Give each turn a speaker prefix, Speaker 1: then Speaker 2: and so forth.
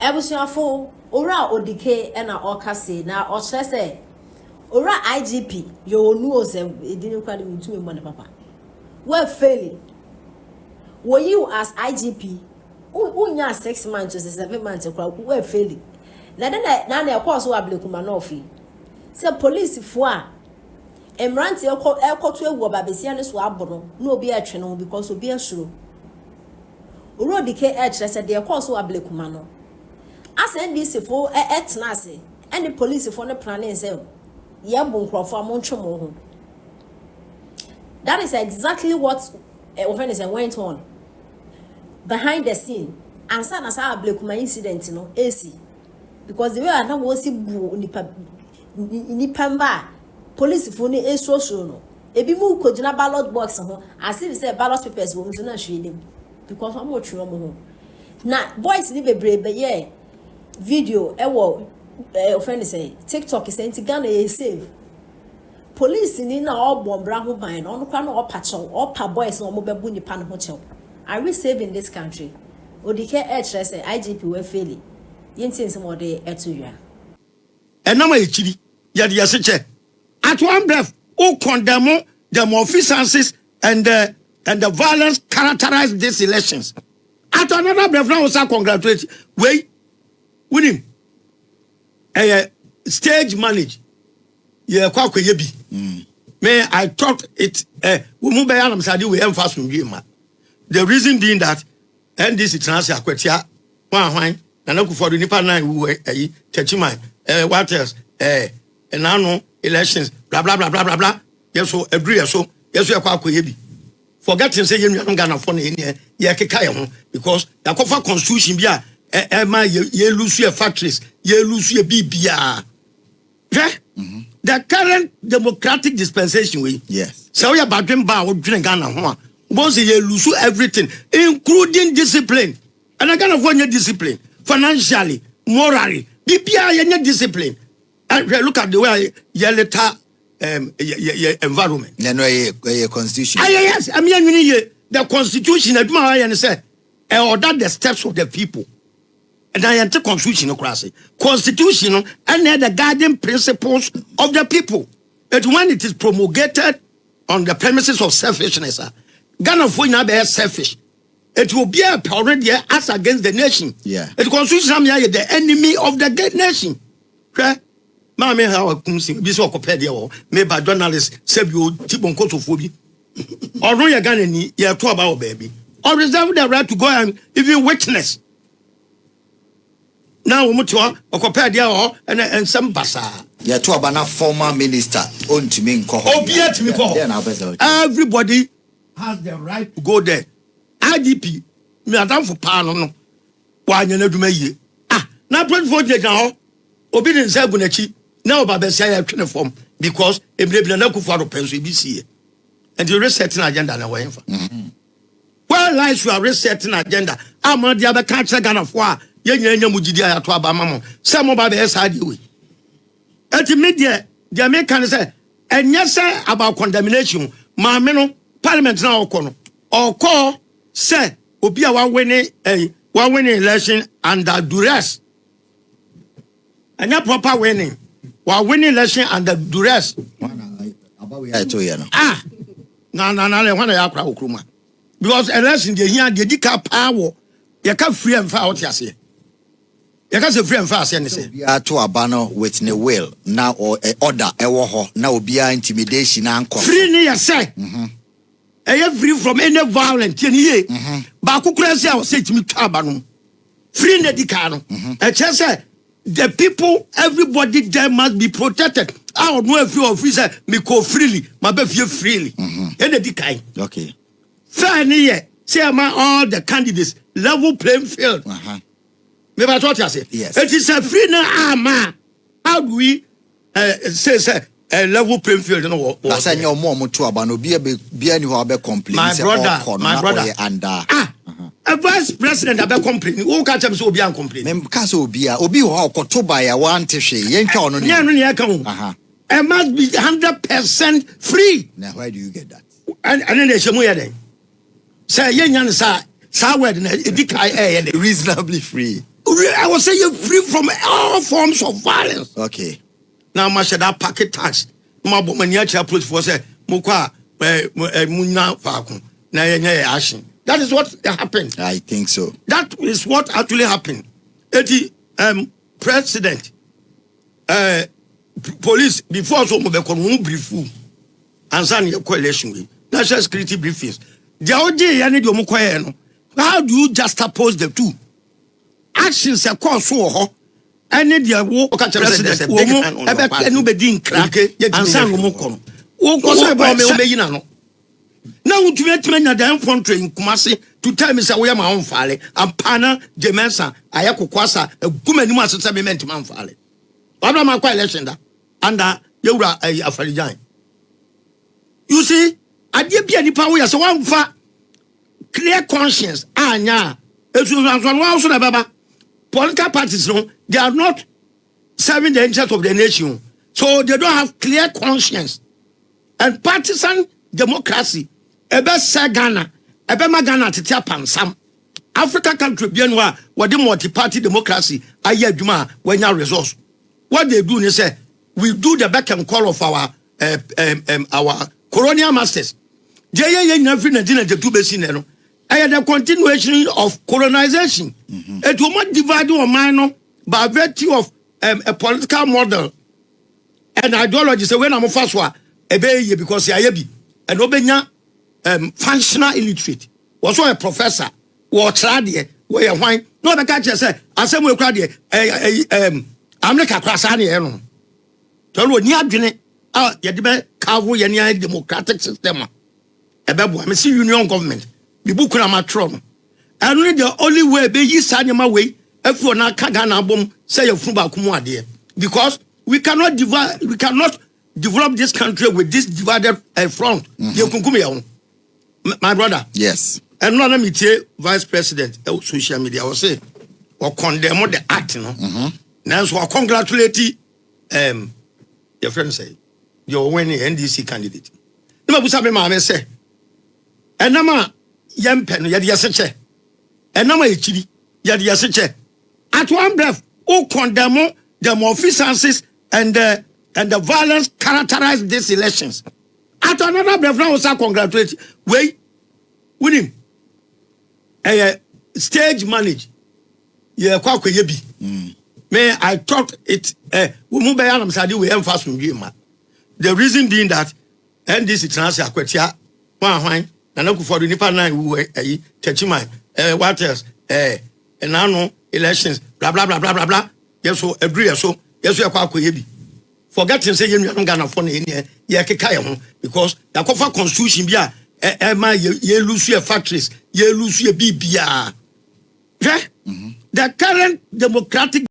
Speaker 1: Ebusuafo ora Odike na okase na ochre se ora IGP Yohuno se edini kwade mitumi mo ne papa we fail were you as IGP unya 6 months to 7 months kwa we fail na ekọ so Ablekuma na ofi se police fo a emrante ekoto ewu obabesia ne so abono na obi atwe no because obi asuro ora Odike chre se de ekọ so Ablekuma no as NDC for etnase and the police for the planning say that is exactly what went on behind the scene and sana sa Ablekuma incident AC because the way I was nipa police for ni so no ebi mu kojina ballot box ho as if say ballot papers wo so na hwe because I'm not sure mo na boys ni bebrebe video offend say TikTok is saying Ghana is safe. Police ni na all bombra ho ban no kwa no opacho opa boys no mo bebu nipa no hotel. Are we safe in this country? Odike chre say IGP we fail. Yenti nsem ode etuyua.
Speaker 2: Enama echiri ya de yeseche. At one breath o condemn the malfeasances and the violence characterized these elections. At another breath now we congratulate we winning stage manage yeah kwa bi me I thought it we move by am sadi we emphasize on the reason being that NDC transfer akwatia wan hwan na na kufodo nipa na we techiman what else enano elections blah blah blah blah blah blah yes so every year so yes we kwa bi forgetting say yenu Ghana for na ye keka ye ho because yakofa constitution bi a ma ye lose your factories ye lose your bibia the current democratic dispensation way
Speaker 3: yes
Speaker 2: so we about dream ba wo dream Ghana ho because ye lose everything including discipline and Ghana for your discipline financially morally bibia ye discipline and look at the way ye later environment
Speaker 3: no ye constitution
Speaker 2: yes I mean the constitution aduma ya say order the steps of the people. And I enter constitution constitution and the guiding principles of the people. But when it is promulgated on the premises of selfishness, Ghana for now be selfish. It will be already as against the nation.
Speaker 3: Yeah.
Speaker 2: The constitution is the enemy of the great nation. Okay? Mama how be so compared there maybe journalists say you tibon kotophobia. Or no ya Ghana ni ya to about baby. Or reserve the right to go and even witness. Now we move or compare there and some basa.
Speaker 3: Yeah, to abana former minister on to me
Speaker 2: everybody has the right to go there. IGP me adam for pano no. Wa nya na duma yie. Na president dey now obi dey say gunachi na obabesia ya twene form because ebrebele na kufa penso bi sie. And the resetting agenda na wa yemfa. Well, lies you are resetting agenda. Amon dia be catch Ghana for yenya mugidi ayato abamamo se mo ba be sade we enti media the American say enya say about condemnation ma me no parliament na okono oko say obi a wa winning election under duress enya proper winning wa winning election under duress
Speaker 3: about we to here no
Speaker 2: na le wana ya akra okruma because election dey here dey dika power you can free and far out yase. You can say free and fast, and say,
Speaker 3: we are to a banner with no will now or order a war now be intimidation and
Speaker 2: free near say, free from any violence. Baku crazy, I will say to me, Tabano, free Nedicano. I just say, the people, everybody there must be protected. I don't know if you officer me call freely, my behavior freely.
Speaker 3: Okay.
Speaker 2: Fair near, say, all the candidates level playing field. Never thought you say.
Speaker 3: Yes.
Speaker 2: It is a free man. How do we say a level playing field? No,
Speaker 3: that's a new more to abano be any who have complain.
Speaker 2: My brother,
Speaker 3: and
Speaker 2: a vice president have complain. Who catch him so be uncomplain?
Speaker 3: Caso be obi ho kotoba ya want to she yenka ono ni.
Speaker 2: It must be 100% free.
Speaker 3: Now where do you get that?
Speaker 2: And then they say more than say yen sa word na edikai reasonably free. I was saying you're free from all forms of violence.
Speaker 3: Okay.
Speaker 2: Now, I should have packet tax. My woman, your police force, Mukwa, Muna Falcon, Naya. That is what happened.
Speaker 3: I think so.
Speaker 2: That is what actually happened. President, police, before so move brief and sign your coalition with national security briefings. The OJ and the how do you juxtapose the two? Actions are called so any the war president nobody in crack and sang Mokon. Now to meet me at the infantry in Kumasi to tell me say we are my own fale and pana Jemensa Ayako Kwasa a woman must say meant man fale. What my coalition da under Yura Afarijan. You see, I did be any power as one for clear conscience. Anya, political parties, no, they are not serving the interests of the nation, so they don't have clear conscience. And partisan democracy, ebe se Ghana, ebe ma Ghana tete pansam. Africa country bienwa, what the multi-party democracy, aye duma when your resource. What they do, they say, we do the back and call of our colonial masters. Jaya nothing and dinner the two basin. I had a continuation of colonization. It will not divide your mind by virtue of a political model and ideology. So when I'm a first one, because I be and Obenya functional illiterate. Also a professor or tradi where wine. No, the catcher said, I said, we're crowded. I'm like a crassani. Tell you, near Yadibe Kavu Yania democratic system. A babu, I see union government. The book on my throne. And the only way be ye sign my way if you're not Kagana bomb, say your Fuba Kumwa dear. Because we cannot develop this country with this divided front. My brother.
Speaker 3: Yes.
Speaker 2: And not let me tell Vice President social media will say or condemn the act, no. Now so I congratulate your friend say you're winning NDC candidate. No matter say. And nama yempen yadi yaseche. And nama ichiri yadi yaseche. At one breath, condemn the malfeasances and the violence characterized these elections. At another breath, now also congratulate. Wait, with him. Stage manage. Yeah, kwa yebi. May I thought it. We emphasize from you, man. The reason being that, and this is transfer kwetia. Why? And I for the Nipa 9 who Techimai, what else? And now no elections, blah blah blah blah blah blah. Yes, so every year so yes, we are quite heavy. Forgetting saying you don't gonna phone in here, because the Kofa constitution be ye lose your factories, ye lose your BBR. The current democratic